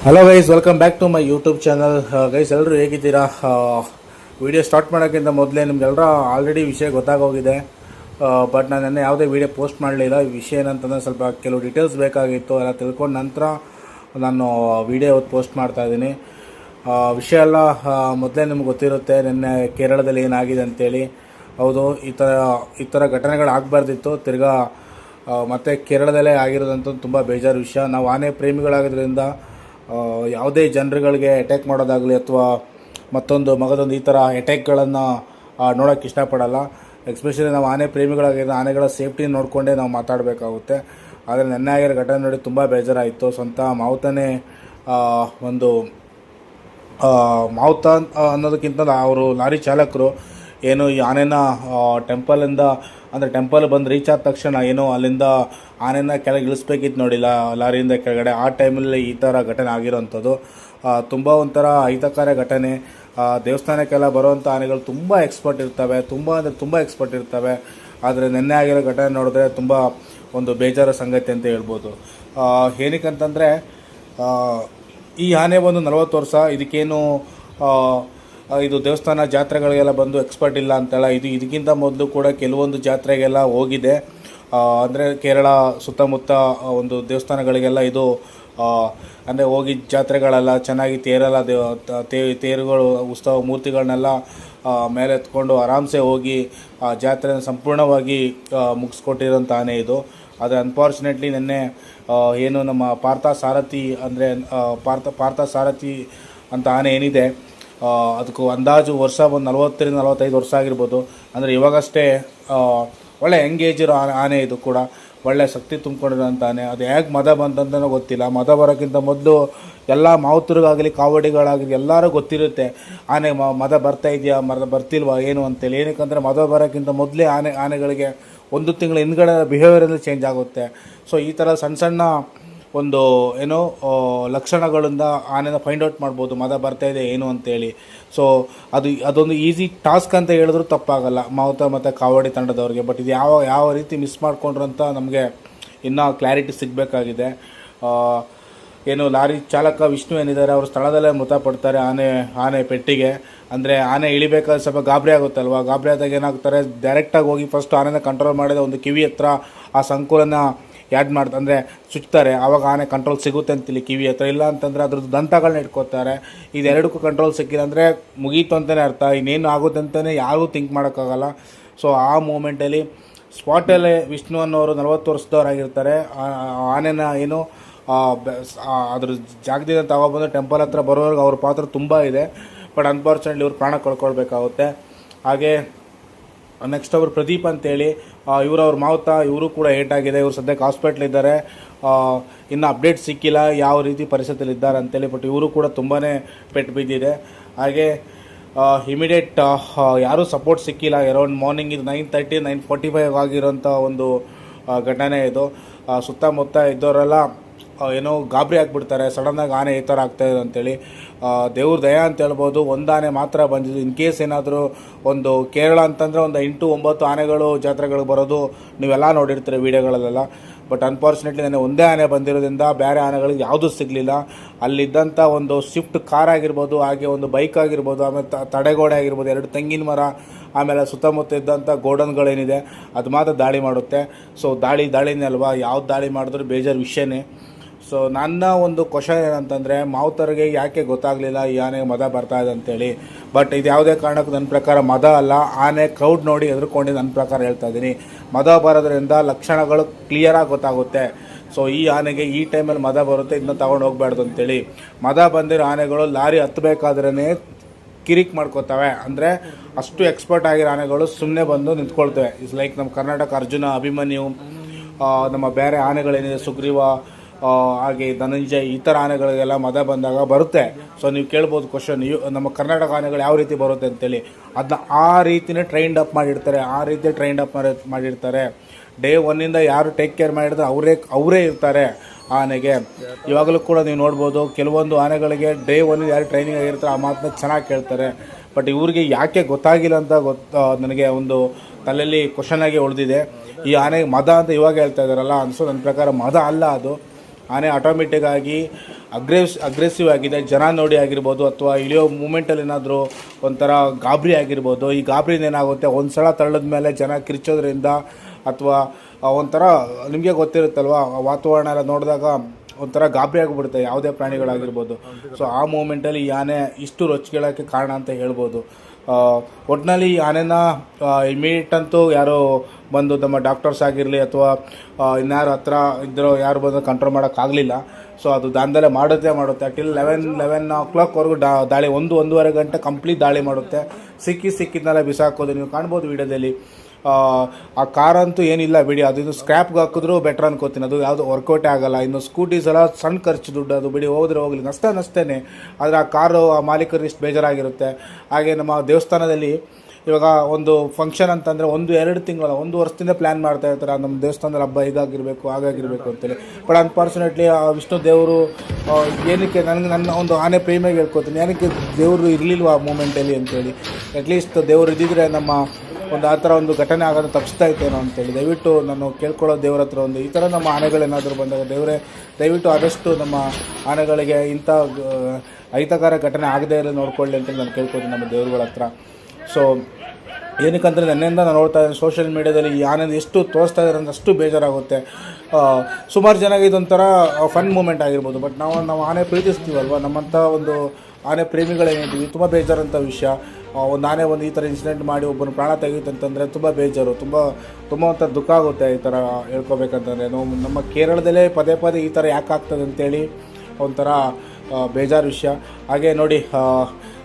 Hello guys, welcome back to my YouTube channel. Guys, ಎಲ್ಲರೂ ಹೇಗಿದ್ದೀರಾ? Video start ಮಾಡೋಕ್ಕಿಂತ ಮೊದಲೇ ನಿಮ್ಗೆಲ್ಲರ ಆಲ್ರೆಡಿ ವಿಷಯ ಗೊತ್ತಾಗೋಗಿದೆ. ಬಟ್ ನಾನು ನೆನ್ನೆ ಯಾವುದೇ ವೀಡಿಯೋ ಪೋಸ್ಟ್ ಮಾಡಲಿಲ್ಲ. ಈ ವಿಷಯ ಏನಂತಂದರೆ ಸ್ವಲ್ಪ ಕೆಲವು ಡೀಟೇಲ್ಸ್ ಬೇಕಾಗಿತ್ತು. ಎಲ್ಲ ತಿಳ್ಕೊಂಡು ನಂತರ ನಾನು ವೀಡಿಯೋ ಪೋಸ್ಟ್ ಮಾಡ್ತಾಯಿದ್ದೀನಿ. ವಿಷಯ ಎಲ್ಲ ಮೊದಲೇ ನಿಮ್ಗೆ ಗೊತ್ತಿರುತ್ತೆ, ನಿನ್ನೆ ಕೇರಳದಲ್ಲಿ ಏನಾಗಿದೆ ಅಂತೇಳಿ. ಹೌದು, ಈ ಥರ ಘಟನೆಗಳು ಆಗಬಾರ್ದಿತ್ತು. ತಿರ್ಗಾ ಮತ್ತು ಕೇರಳದಲ್ಲೇ ಆಗಿರೋದಂತೂ ತುಂಬ ಬೇಜಾರು ವಿಷಯ. ನಾವು ಆನೆ ಪ್ರೇಮಿಗಳಾಗೋದ್ರಿಂದ ಯಾವುದೇ ಜನರುಗಳಿಗೆ ಅಟ್ಯಾಕ್ ಮಾಡೋದಾಗಲಿ ಅಥವಾ ಮಗದೊಂದು ಈ ಥರ ಅಟ್ಯಾಕ್ಗಳನ್ನು ನೋಡೋಕ್ಕೆ ಇಷ್ಟಪಡಲ್ಲ. ಎಸ್ಪೆಷಲಿ ನಾವು ಆನೆ ಪ್ರೇಮಿಗಳಾಗಿರೋ ಆನೆಗಳ ಸೇಫ್ಟಿ ನೋಡಿಕೊಂಡೇ ನಾವು ಮಾತಾಡಬೇಕಾಗುತ್ತೆ. ಆದರೆ ನೆನ್ನೆ ಆಗಿರೋ ಘಟನೆ ನೋಡಿ ತುಂಬ ಬೇಜಾರಾಯಿತು. ಸ್ವಂತ ಮಾವುತನೇ ಒಂದು ಮಾವುತ ಅನ್ನೋದಕ್ಕಿಂತ ಅವರು ಲಾರಿ ಚಾಲಕರು ಏನು ಈ ಆನೆನ ಟೆಂಪಲಿಂದ ಅಂದರೆ ಟೆಂಪಲ್ ಬಂದು ರೀಚ್ ಆದ ತಕ್ಷಣ ಏನು ಅಲ್ಲಿಂದ ಆನೆನ ಕೆಳಗೆ ಇಳಿಸ್ಬೇಕಿತ್ತು ನೋಡಿಲ್ಲ ಲಾರಿಯಿಂದ ಕೆಳಗಡೆ. ಆ ಟೈಮಲ್ಲಿ ಈ ಥರ ಘಟನೆ ಆಗಿರೋವಂಥದ್ದು ತುಂಬ ಒಂಥರ ಅಹಿತಕರ ಘಟನೆ. ದೇವಸ್ಥಾನಕ್ಕೆಲ್ಲ ಬರುವಂಥ ಆನೆಗಳು ತುಂಬ ಎಕ್ಸ್ಪರ್ಟ್ ಇರ್ತವೆ, ತುಂಬ ಎಕ್ಸ್ಪರ್ಟ್ ಇರ್ತವೆ. ಆದರೆ ನೆನ್ನೆ ಆಗಿರೋ ಘಟನೆ ನೋಡಿದ್ರೆ ತುಂಬ ಒಂದು ಬೇಜಾರ ಸಂಗತಿ ಅಂತ ಹೇಳ್ಬೋದು. ಏನಕ್ಕಂತಂದರೆ ಈ ಆನೆ ಬಂದು 40 ವರ್ಷ. ಇದಕ್ಕೇನು ಇದು ದೇವಸ್ಥಾನ ಜಾತ್ರೆಗಳಿಗೆಲ್ಲ ಬಂದು ಎಕ್ಸ್ಪರ್ಟ್ ಇಲ್ಲ ಅಂತಲ್ಲ. ಇದಕ್ಕಿಂತ ಮೊದಲು ಕೂಡ ಕೆಲವೊಂದು ಜಾತ್ರೆಗೆಲ್ಲ ಹೋಗಿದೆ. ಅಂದರೆ ಕೇರಳ ಸುತ್ತಮುತ್ತ ಒಂದು ದೇವಸ್ಥಾನಗಳಿಗೆಲ್ಲ ಇದು ಅಂದರೆ ಹೋಗಿ ಜಾತ್ರೆಗಳೆಲ್ಲ ಚೆನ್ನಾಗಿ ತೇರುಗಳು ಉತ್ಸವ ಮೂರ್ತಿಗಳನ್ನೆಲ್ಲ ಮೇಲೆತ್ಕೊಂಡು ಆರಾಮ್ಸೆ ಹೋಗಿ ಜಾತ್ರೆನ ಸಂಪೂರ್ಣವಾಗಿ ಮುಗಿಸ್ಕೊಟ್ಟಿರೋಂಥ ಆನೆ ಇದು. ಆದರೆ ಅನ್ಫಾರ್ಚುನೇಟ್ಲಿ ನಿನ್ನೆ ಏನು ನಮ್ಮ ಪಾರ್ಥ ಸಾರಥಿ ಅಂದರೆ ಪಾರ್ಥ ಸಾರಥಿ ಅಂತ ಆನೆ ಏನಿದೆ ಅದಕ್ಕೂ ಅಂದಾಜು ವರ್ಷ ಒಂದು 40ರಿಂದ 45 ವರ್ಷ ಆಗಿರ್ಬೋದು. ಅಂದರೆ ಇವಾಗಷ್ಟೇ ಒಳ್ಳೆ ಯಂಗ್ ಏಜ್ ಇರೋ ಆನೆ. ಇದು ಕೂಡ ಒಳ್ಳೆ ಶಕ್ತಿ ತುಂಬಿಕೊಂಡಿರೋಂಥ ಆನೆ. ಅದು ಹೇಗೆ ಮದ ಬಂತಂತನೂ ಗೊತ್ತಿಲ್ಲ. ಮದ ಬರೋಕ್ಕಿಂತ ಮೊದಲು ಎಲ್ಲ ಮಾವುತರಿಗಾಗಲಿ ಕಾವಡಿಗಳಾಗಲಿ ಎಲ್ಲರೂ ಗೊತ್ತಿರುತ್ತೆ ಆನೆ ಮದ ಬರ್ತಾ ಇದೆಯಾ ಬರ್ತಿಲ್ವಾ ಏನು ಅಂತೇಳಿ. ಏನಕ್ಕಂದರೆ ಮದ ಬರೋಕ್ಕಿಂತ ಮೊದಲೇ ಆನೆಗಳಿಗೆ 1 ತಿಂಗಳ ಹಿಂದ್ಗಡೆ ಬಿಹೇವಿಯರಲ್ಲಿ ಚೇಂಜ್ ಆಗುತ್ತೆ. ಸೊ ಈ ಥರ ಸಣ್ಣ ಒಂದು ಏನೋ ಲಕ್ಷಣಗಳಿಂದ ಆನೆನ ಫೈಂಡ್ ಔಟ್ ಮಾಡ್ಬೋದು ಮದ ಬರ್ತಾಯಿದೆ ಏನು ಅಂತೇಳಿ. ಸೊ ಅದೊಂದು ಈಸಿ ಟಾಸ್ಕ್ ಅಂತ ಹೇಳಿದ್ರು ತಪ್ಪಾಗಲ್ಲ ಮಾವುತ ಮತ್ತು ಕಾವಡಿ ತಂಡದವ್ರಿಗೆ. ಬಟ್ ಇದು ಯಾವ ರೀತಿ ಮಿಸ್ ಮಾಡಿಕೊಂಡ್ರು ಅಂತ ನಮಗೆ ಇನ್ನೂ ಕ್ಲಾರಿಟಿ ಸಿಗಬೇಕಾಗಿದೆ. ಏನು ಲಾರಿ ಚಾಲಕ ವಿಷ್ಣು ಏನಿದ್ದಾರೆ ಅವರು ಸ್ಥಳದಲ್ಲೇ ಮೃತಪಡ್ತಾರೆ ಆನೆ ಪೆಟ್ಟಿಗೆ. ಅಂದರೆ ಆನೆ ಇಳಿಬೇಕಾದ್ರೆ ಸ್ವಲ್ಪ ಗಾಬರಿ ಆಗುತ್ತಲ್ವ. ಗಾಬರಿ ಆದಾಗ ಏನಾಗ್ತಾರೆ, ಡೈರೆಕ್ಟಾಗಿ ಹೋಗಿ ಫಸ್ಟ್ ಆನೆನ ಕಂಟ್ರೋಲ್ ಮಾಡಿದ ಒಂದು ಕಿವಿ ಹತ್ರ ಆ ಸಂಕುಲನ ಅಂದರೆ ಚುಚ್ತಾರೆ. ಆವಾಗ ಆನೆ ಕಂಟ್ರೋಲ್ ಸಿಗುತ್ತೆ ಅಂತೇಳಿ ಕಿವಿ ಹತ್ರ. ಇಲ್ಲ ಅಂತಂದರೆ ಅದ್ರದ್ದು ದಂತಗಳನ್ನ ಇಟ್ಕೋತಾರೆ. ಇದೆರಡಕ್ಕೂ ಕಂಟ್ರೋಲ್ ಸಿಕ್ಕಿಲ್ಲ ಅಂದರೆ ಮುಗೀತು ಅಂತಲೇ ಅರ್ಥ. ಇನ್ನೇನು ಆಗುತ್ತೆ ಅಂತಲೇ ಯಾರೂ ಥಿಂಕ್ ಮಾಡೋಕ್ಕಾಗಲ್ಲ. ಸೊ ಆ ಮೂಮೆಂಟಲ್ಲಿ ಸ್ಪಾಟಲ್ಲೇ ವಿಷ್ಣು ಅನ್ನೋರು 40 ವರ್ಷದವರಾಗಿರ್ತಾರೆ. ಆನೆನ ಏನು ಅದ್ರ ಜಾಗದಿಂದ ತಗೊಬಂದು ಟೆಂಪಲ್ ಹತ್ರ ಬರೋರ್ಗೆ ಅವ್ರ ಪಾತ್ರ ತುಂಬ ಇದೆ. ಬಟ್ ಅನ್ಫಾರ್ಚುನೇಟ್ಲಿ ಇವ್ರು ಪ್ರಾಣ ಕಳ್ಕೊಳ್ಬೇಕಾಗುತ್ತೆ. ಹಾಗೆ ನೆಕ್ಸ್ಟ್ ಅವರು ಪ್ರದೀಪ್ ಅಂತೇಳಿ ಅವ್ರ ಮಾವುತ, ಇವರು ಕೂಡ ಏಟಾಗಿದೆ. ಇವರು ಸದ್ಯಕ್ಕೆ ಹಾಸ್ಪಿಟ್ಲಿದ್ದಾರೆ. ಇನ್ನು ಅಪ್ಡೇಟ್ ಸಿಕ್ಕಿಲ್ಲ ಯಾವ ರೀತಿ ಪರಿಸ್ಥಿತಿಯಲ್ಲಿ ಇದ್ದಾರೆ ಅಂತೇಳಿ. ಬಟ್ ಇವರು ಕೂಡ ತುಂಬಾ ಪೆಟ್ಟು ಬಿದ್ದಿದೆ. ಹಾಗೆ ಇಮಿಡಿಯೇಟ್ ಯಾರೂ ಸಪೋರ್ಟ್ ಸಿಕ್ಕಿಲ್ಲ. ಅರೌಂಡ್ ಮಾರ್ನಿಂಗ್ ಇದು 9:30 9:45 ಆಗಿರೋಂಥ ಒಂದು ಘಟನೆ ಇದು. ಸುತ್ತಮುತ್ತ ಇದ್ದವರೆಲ್ಲ ಏನೋ ಗಾಬರಿ ಆಗಿಬಿಡ್ತಾರೆ, ಸಡನ್ನಾಗಿ ಆನೆ ಈ ಥರ ಆಗ್ತಾಯಿದೆ ಅಂತೇಳಿ. ದೇವ್ರ ದಯ ಅಂತ ಹೇಳ್ಬೋದು. ಒಂದು ಆನೆ ಮಾತ್ರ ಬಂದಿದ್ದು. ಇನ್ ಕೇಸ್ ಏನಾದರೂ ಒಂದು ಕೇರಳ ಅಂತಂದರೆ ಒಂದು 8-9 ಆನೆಗಳು ಜಾತ್ರೆಗಳಿಗೆ ಬರೋದು ನೀವೆಲ್ಲ ನೋಡಿರ್ತೀರಿ ವೀಡಿಯೋಗಳಲ್ಲೆಲ್ಲ. ಬಟ್ ಅನ್ಫಾರ್ಚುನೇಟ್ಲಿ ನನಗೆ ಒಂದೇ ಆನೆ ಬಂದಿರೋದ್ರಿಂದ ಬೇರೆ ಆನೆಗಳಿಗೆ ಯಾವುದೂ ಸಿಗಲಿಲ್ಲ. ಅಲ್ಲಿದ್ದಂಥ ಒಂದು ಸ್ವಿಫ್ಟ್ ಕಾರ್ ಆಗಿರ್ಬೋದು, ಹಾಗೆ ಒಂದು ಬೈಕ್ ಆಗಿರ್ಬೋದು, ಆಮೇಲೆ ತಡೆಗೋಡೆ ಆಗಿರ್ಬೋದು, 2 ತೆಂಗಿನ ಮರ, ಆಮೇಲೆ ಸುತ್ತಮುತ್ತ ಇದ್ದಂಥ ಗೋಡನ್ಗಳೇನಿದೆ ಅದು ಮಾತ್ರ ದಾಳಿ ಮಾಡುತ್ತೆ. ಸೊ ದಾಳಿನೇ ಅಲ್ವಾ, ಯಾವ್ದು ದಾಳಿ ಮಾಡಿದ್ರೂ ಬೇಜಾರು ವಿಷಯನೇ. ಸೊ ನನ್ನ ಒಂದು ಕ್ವಶನ್ ಏನಂತಂದರೆ, ಮಾವುತರಿಗೆ ಯಾಕೆ ಗೊತ್ತಾಗಲಿಲ್ಲ ಈ ಆನೆಗೆ ಮದ ಬರ್ತಾ ಇದೆ ಅಂತೇಳಿ. ಬಟ್ ಇದು ಯಾವುದೇ ಕಾರಣಕ್ಕೂ ನನ್ನ ಪ್ರಕಾರ ಮದ ಅಲ್ಲ, ಆನೆ ಕ್ರೌಡ್ ನೋಡಿ ಎದುರ್ಕೊಂಡು ನನ್ನ ಪ್ರಕಾರ ಹೇಳ್ತಾ ಇದ್ದೀನಿ. ಮದ ಬರೋದ್ರಿಂದ ಲಕ್ಷಣಗಳು ಕ್ಲಿಯರಾಗಿ ಗೊತ್ತಾಗುತ್ತೆ. ಸೊ ಈ ಆನೆಗೆ ಈ ಟೈಮಲ್ಲಿ ಮದ ಬರುತ್ತೆ, ಇದನ್ನ ತೊಗೊಂಡು ಹೋಗ್ಬಾರ್ದು ಅಂತೇಳಿ. ಮದ ಬಂದಿರೋ ಆನೆಗಳು ಲಾರಿ ಹತ್ತಬೇಕಾದ್ರೇ ಕಿರಿಕ್ ಮಾಡ್ಕೋತವೆ. ಅಂದರೆ ಅಷ್ಟು ಎಕ್ಸ್ಪರ್ಟ್ ಆಗಿರೋ ಆನೆಗಳು ಸುಮ್ಮನೆ ಬಂದು ನಿಂತ್ಕೊಳ್ತವೆ. ಇಟ್ಸ್ ಲೈಕ್ ನಮ್ಮ ಕರ್ನಾಟಕ ಅರ್ಜುನ, ಅಭಿಮನ್ಯು, ನಮ್ಮ ಬೇರೆ ಆನೆಗಳೇನಿದೆ ಸುಗ್ರೀವ, ಹಾಗೆ ಧನಂಜಯ್, ಈ ಥರ ಆನೆಗಳಿಗೆಲ್ಲ ಮದ ಬಂದಾಗ ಬರುತ್ತೆ. ಸೊ ನೀವು ಕೇಳ್ಬೋದು ಕ್ವಶನ್, ನಮ್ಮ ಕರ್ನಾಟಕ ಆನೆಗಳು ಯಾವ ರೀತಿ ಬರುತ್ತೆ ಅಂತೇಳಿ. ಅದನ್ನ ಆ ರೀತಿಯೇ ಟ್ರೈನ್ಡ್ ಅಪ್ ಮಾಡಿರ್ತಾರೆ. ಡೇ 1ಇಂದ ಯಾರು ಟೇಕ್ ಕೇರ್ ಮಾಡಿದ್ರೆ ಅವರೇ ಇರ್ತಾರೆ ಆನೆಗೆ. ಇವಾಗಲೂ ಕೂಡ ನೀವು ನೋಡ್ಬೋದು, ಕೆಲವೊಂದು ಆನೆಗಳಿಗೆ ಡೇ 1 ಯಾರು ಟ್ರೈನಿಂಗ್ ಆಗಿರ್ತಾರೆ ಆ ಮಾತನ್ನ ಚೆನ್ನಾಗಿ ಕೇಳ್ತಾರೆ. ಬಟ್ ಇವ್ರಿಗೆ ಯಾಕೆ ಗೊತ್ತಾಗಿಲ್ಲ ಅಂತ ನನಗೆ ಒಂದು ತಲೆಯಲ್ಲಿ ಕ್ವಶನ್ ಆಗಿ ಉಳಿದಿದೆ. ಈ ಆನೆಗೆ ಮದ ಅಂತ ಇವಾಗ ಹೇಳ್ತಾ ಇದ್ದಾರಲ್ಲ, ಅನ್ಸೋ ನನ್ನ ಪ್ರಕಾರ ಮದ ಅಲ್ಲ ಅದು. ಆನೆ ಆಟೋಮೆಟಿಕ್ ಆಗಿ ಅಗ್ರೆಸಿವ್ ಆಗಿದೆ. ಜನ ನೋಡಿ ಆಗಿರ್ಬೋದು ಅಥವಾ ಇಳಿಯೋ ಮೂಮೆಂಟಲ್ಲಿ ಏನಾದರೂ ಒಂಥರ ಗಾಬರಿ ಆಗಿರ್ಬೋದು. ಈ ಗಾಬರಿಯಿಂದ ಏನಾಗುತ್ತೆ, ಒಂದು ಸಲ ತಳ್ಳದ ಮೇಲೆ ಜನ ಕಿರ್ಚೋದ್ರಿಂದ ಅಥವಾ ಒಂಥರ ನಿಮಗೆ ಗೊತ್ತಿರುತ್ತಲ್ವ, ವಾತಾವರಣ ಎಲ್ಲ ನೋಡಿದಾಗ ಒಂಥರ ಗಾಬರಿ ಆಗಿಬಿಡುತ್ತೆ ಯಾವುದೇ ಪ್ರಾಣಿಗಳಾಗಿರ್ಬೋದು. ಸೊ ಆ ಮೂಮೆಂಟಲ್ಲಿ ಈ ಆನೆ ಇಷ್ಟು ರೊಚ್ಚಿಗೆಳೋಕ್ಕೆ ಕಾರಣ ಅಂತ ಹೇಳ್ಬೋದು. ಒಟ್ಟಿನಲ್ಲಿ ಈ ಆನೆನ ಇಮಿಡಿಯೇಟ್ ಅಂತೂ ಯಾರೋ ಬಂದು ನಮ್ಮ ಡಾಕ್ಟರ್ಸ್ ಆಗಿರಲಿ ಅಥವಾ ಇನ್ಯಾರು ಹತ್ರ ಇದ್ದರೂ ಯಾರು ಬಂದು ಕಂಟ್ರೋಲ್ ಮಾಡೋಕ್ಕಾಗಲಿಲ್ಲ. ಸೊ ಅದು ದಾಂಧಲೆ ಮಾಡುತ್ತೆ ಟಿಲ್ 11 o'clockವರೆಗೂ ದಾಳಿ, 1-1.5 ಗಂಟೆ ಕಂಪ್ಲೀಟ್ ದಾಳಿ ಮಾಡುತ್ತೆ. ಸಿಕ್ಕಿದ್ನೆಲ್ಲ ಬಿಸಾಕೋದು ನೀವು ಕಾಣ್ಬೋದು ವೀಡಿಯೋದಲ್ಲಿ. ಆ ಕಾರಂತೂ ಏನಿಲ್ಲ ಬಿಡಿ, ಅದು ಇನ್ನು ಸ್ಕ್ರ್ಯಾಪ್ಗೆ ಹಾಕಿದ್ರೂ ಬೆಟ್ರ್ ಅನ್ಕೋತೀನಿ. ಅದು ಯಾವುದು ವರ್ಕೌಟೇ ಆಗೋಲ್ಲ. ಇನ್ನು ಸ್ಕೂಟೀಸ್ ಎಲ್ಲ ಸಣ್ಣ ಖರ್ಚು ದುಡ್ಡು, ಅದು ಬಿಡಿ ಹೋದರೆ ಹೋಗಲಿ, ನಷ್ಟನೇ. ಆದರೆ ಆ ಕಾರು ಆ ಮಾಲೀಕರಿಗೆ ಇಷ್ಟು ಬೇಜಾರಾಗಿರುತ್ತೆ. ಹಾಗೆ ನಮ್ಮ ದೇವಸ್ಥಾನದಲ್ಲಿ ಇವಾಗ ಒಂದು ಫಂಕ್ಷನ್ ಅಂತಂದರೆ 1-2 ತಿಂಗಳ 1 ವರ್ಷದಿಂದ ಪ್ಲ್ಯಾನ್ ಮಾಡ್ತಾ ಇರ್ತಾರೆ, ನಮ್ಮ ದೇವಸ್ಥಾನದಲ್ಲಿ ಹಬ್ಬ ಹೀಗಾಗಿರಬೇಕು ಹಾಗಾಗಿರಬೇಕು ಅಂತೇಳಿ. ಬಟ್ ಅನ್ಫಾರ್ಚುನೇಟ್ಲಿ ವಿಷ್ಣು ದೇವರು ಏನಕ್ಕೆ ನನ್ನ ಒಂದು ಆನೆ ಪ್ರೇಮಿಯಾಗಿ ಹೇಳ್ಕೊತೀನಿ, ಏನಕ್ಕೆ ದೇವರು ಇರಲಿಲ್ವ ಆ ಮೂಮೆಂಟಲ್ಲಿ ಅಂತೇಳಿ. ಅಟ್ಲೀಸ್ಟ್ ದೇವರು ಇದ್ದಿದ್ರೆ ನಮ್ಮ ಒಂದು ಆ ಥರ ಒಂದು ಘಟನೆ ಆಗೋದು ತಪ್ಪಿಸ್ತಾ ಇತ್ತೇನೋ ಅಂತೇಳಿ. ದಯವಿಟ್ಟು ನಾನು ಕೇಳ್ಕೊಳ್ಳೋ ದೇವ್ರ ಹತ್ರ ಈ ಥರ ನಮ್ಮ ಆನೆಗಳೇನಾದರೂ ಬಂದಾಗ ದೇವರೇ ದಯವಿಟ್ಟು ಆದಷ್ಟು ನಮ್ಮ ಆನೆಗಳಿಗೆ ಇಂಥ ಅಹಿತಕರ ಘಟನೆ ಆಗದೇ ಇರೋ ನೋಡ್ಕೊಳ್ಳಿ ಅಂತೇಳಿ ನಾನು ಕೇಳ್ಕೊತೀನಿ ನಮ್ಮ ದೇವ್ರುಗಳ ಹತ್ರ. ಸೊ ಏನಕ್ಕಂದರೆ ನನ್ನಿಂದ ನಾನು ನೋಡ್ತಾ ಇದ್ದೀನಿ ಸೋಷಿಯಲ್ ಮೀಡ್ಯಾದಲ್ಲಿ ಈ ಆನೆ ಎಷ್ಟು ತೋರಿಸ್ತಾ ಇದ್ದಾರೆ ಅಂದರೆ ಅಷ್ಟು ಬೇಜಾರಾಗುತ್ತೆ. ಸುಮಾರು ಜನಕ್ಕೆ ಇದೊಂಥರ ಫನ್ ಮೂಮೆಂಟ್ ಆಗಿರ್ಬೋದು. ಬಟ್ ನಾವು ಆನೆ ಪ್ರೀತಿಸ್ತೀವಲ್ವ, ನಮ್ಮಂಥ ಒಂದು ಆನೆ ಪ್ರೇಮಿಗಳೇನಿದ್ದೀವಿ ತುಂಬ ಬೇಜಾರಂಥ ವಿಷಯ. ಒಂದು ಆನೆ ಈ ಥರ ಇನ್ಸಿಡೆಂಟ್ ಮಾಡಿ ಒಬ್ಬನ ಪ್ರಾಣ ತೆಗೀತಂತಂದರೆ ತುಂಬ ಬೇಜಾರು, ತುಂಬ ಒಂಥರ ದುಃಖ ಆಗುತ್ತೆ ಈ ಥರ ಹೇಳ್ಕೊಬೇಕಂತಂದರೆ. ನಮ್ಮ ಕೇರಳದಲ್ಲೇ ಪದೇ ಈ ಥರ ಯಾಕೆ ಆಗ್ತದೆ ಅಂತೇಳಿ ಒಂಥರ ಬೇಜಾರು ವಿಷಯ. ಹಾಗೆ ನೋಡಿ,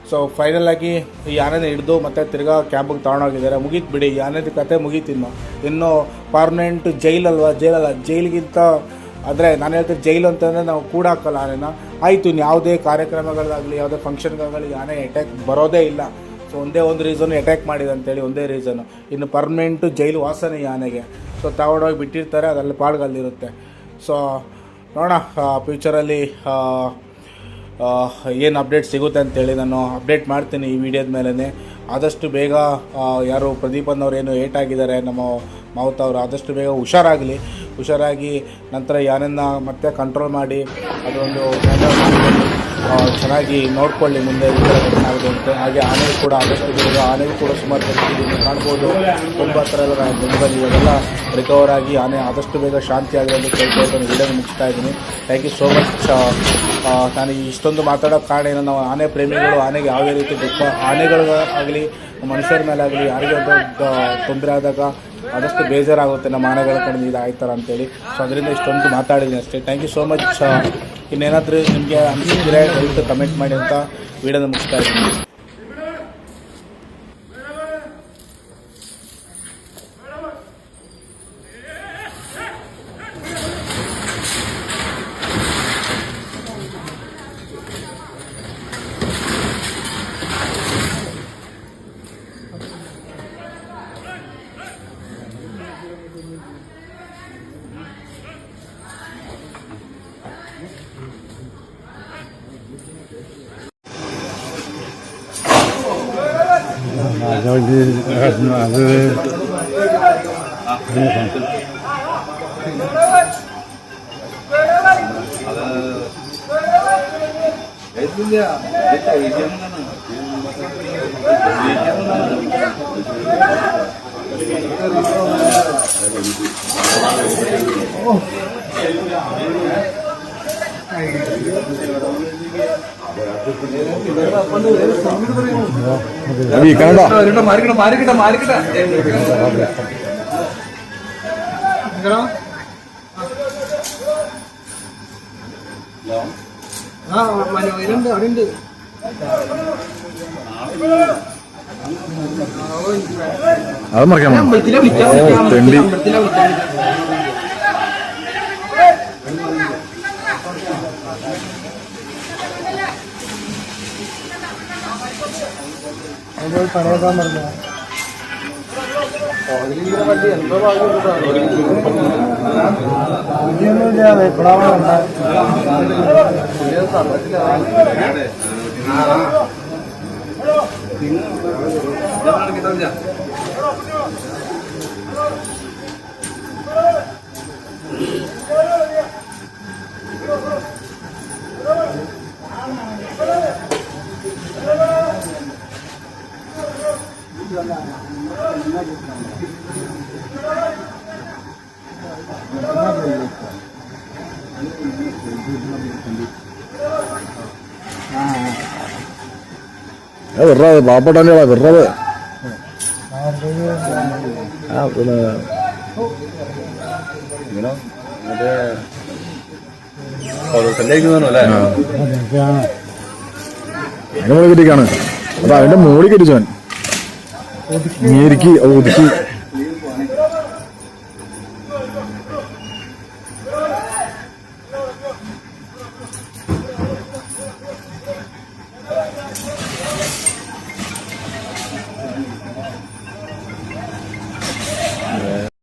ಸೊ ಫೈನಲಾಗಿ ಈ ಆನೆನ ಹಿಡಿದು ಮತ್ತೆ ತಿರ್ಗಾ ಕ್ಯಾಂಪಿಗೆ ತಗೊಂಡೋಗಿದ್ದಾರೆ. ಮುಗೀತು ಬಿಡಿ, ಈ ಆನೆದ ಕತೆ ಮುಗೀತಿನ್ನು. ಇನ್ನೂ ಪರ್ಮನೆಂಟ್ ಜೈಲಿಗಿಂತ ಅಂದರೆ ನಾನು ಹೇಳ್ತೀನಿ ಜೈಲು ಅಂತಂದರೆ ನಾವು ಕೂಡ ಹಾಕಲ್ಲ ಆನೆನ. ಆಯಿತು, ಇನ್ನು ಯಾವುದೇ ಕಾರ್ಯಕ್ರಮಗಳಾಗಲಿ ಯಾವುದೇ ಫಂಕ್ಷನ್ಗಾಗಲಿ ಆನೆ ಅಟ್ಯಾಕ್ ಬರೋದೇ ಇಲ್ಲ. ಸೊ ಒಂದೇ ಒಂದು ರೀಸನ್ನು ಅಟ್ಯಾಕ್ ಮಾಡಿದೆ ಅಂತೇಳಿ, ಒಂದೇ ರೀಸನ್ನು. ಇನ್ನು ಪರ್ಮನೆಂಟು ಜೈಲು ವಾಸನೆ ಈ ಆನೆಗೆ. ಸೊ ತಗೊಂಡೋಗಿ ಬಿಟ್ಟಿರ್ತಾರೆ, ಅದರಲ್ಲಿ ಪಾಳ್ಗಲ್ಲಿರುತ್ತೆ. ಸೊ ನೋಡೋಣ ಫ್ಯೂಚರಲ್ಲಿ ಏನು ಅಪ್ಡೇಟ್ ಸಿಗುತ್ತೆ ಅಂತೇಳಿ ನಾನು ಅಪ್ಡೇಟ್ ಮಾಡ್ತೀನಿ ಈ ವಿಡಿಯೋದ ಮೇಲೇ. ಆದಷ್ಟು ಬೇಗ ಯಾರು ಪ್ರದೀಪನ್ನವ್ರು ಏನು ಏಟಾಗಿದ್ದಾರೆ ನಮ್ಮ ಮಾವುತ ಅವರು, ಆದಷ್ಟು ಬೇಗ ಹುಷಾರಾಗಿ ನಂತರ ಈ ಆನೆಯನ್ನು ಮತ್ತೆ ಕಂಟ್ರೋಲ್ ಮಾಡಿ ಅದೊಂದು ಚೆನ್ನಾಗಿ ನೋಡ್ಕೊಳ್ಳಿ ಮುಂದೆ ಈ ಥರ ಘಟನೆ ಆಗುತ್ತೆ. ಹಾಗೆ ಆನೆಗೂ ಕೂಡ ಆದಷ್ಟು ಬೇಗ, ಆನೆಗೂ ಕೂಡ ಸುಮಾರು ಪರಿಸ್ಥಿತಿ ಕಾಣ್ಬೋದು. ತುಂಬ ಹತ್ರ ಎಲ್ಲ ಬೆಂಬಲಿ ಇವಾಗೆಲ್ಲ ರಿಕವರ್ ಆಗಿ ಆನೆ ಆದಷ್ಟು ಬೇಗ ಶಾಂತಿಯಾಗಿ ಅಂತ ಕೇಳ್ಕೊಂಡು ವಿಡಿಯೋನ ಮುಗಿಸ್ತಾ ಇದ್ದೀನಿ. Thank you so much. ನಾನು ಇಷ್ಟೊಂದು ಮಾತಾಡೋಕ್ಕೆ ಕಾರಣ ಏನೋ, ನಾವು ಆನೆ ಪ್ರೇಮಿಗಳು ಆನೆಗೆ ಯಾವುದೇ ರೀತಿ ದುಃಖ, ಆನೆಗಳಿಗಾಗಲಿ ಮನುಷ್ಯರ ಮೇಲಾಗಲಿ ಯಾರಿಗೆ ತೊಂದರೆ ಆದಾಗ ಆದಷ್ಟು ಬೇಜಾರಾಗುತ್ತೆ ನಮ್ಮ ಆನೆಗಳ ಕಡೆ ಇದು ಆಯ್ತಾರ ಅಂತೇಳಿ. ಸೊ ಅದರಿಂದ ಇಷ್ಟೊಂದು ಮಾತಾಡಿದ್ದೀನಿ ಅಷ್ಟೇ. Thank you so much. ಇನ್ನೇನಾದರೂ ನಿಮಗೆ ಅನಿಸಿದ್ರೆ ದಯವಿಟ್ಟು ಕಮೆಂಟ್ ಮಾಡಿ ಅಂತ ವಿಡಿಯೋನ ಮುಗಿಸ್ತಾ ಇದ್ದೀನಿ. അത് മറിക്കാൻ തെണ്ടി പഴയതാൻ പറഞ്ഞ വെറുതെ പാവപ്പെട്ടാ വെറുതെ പിന്നെ അതിന്റെ മുകളിൽ കെട്ടിക്കാണ് അപ്പൊ അതിന്റെ മുകളിൽ കെട്ടിച്ചവൻ ഞെരുക്കി ഒതുക്കി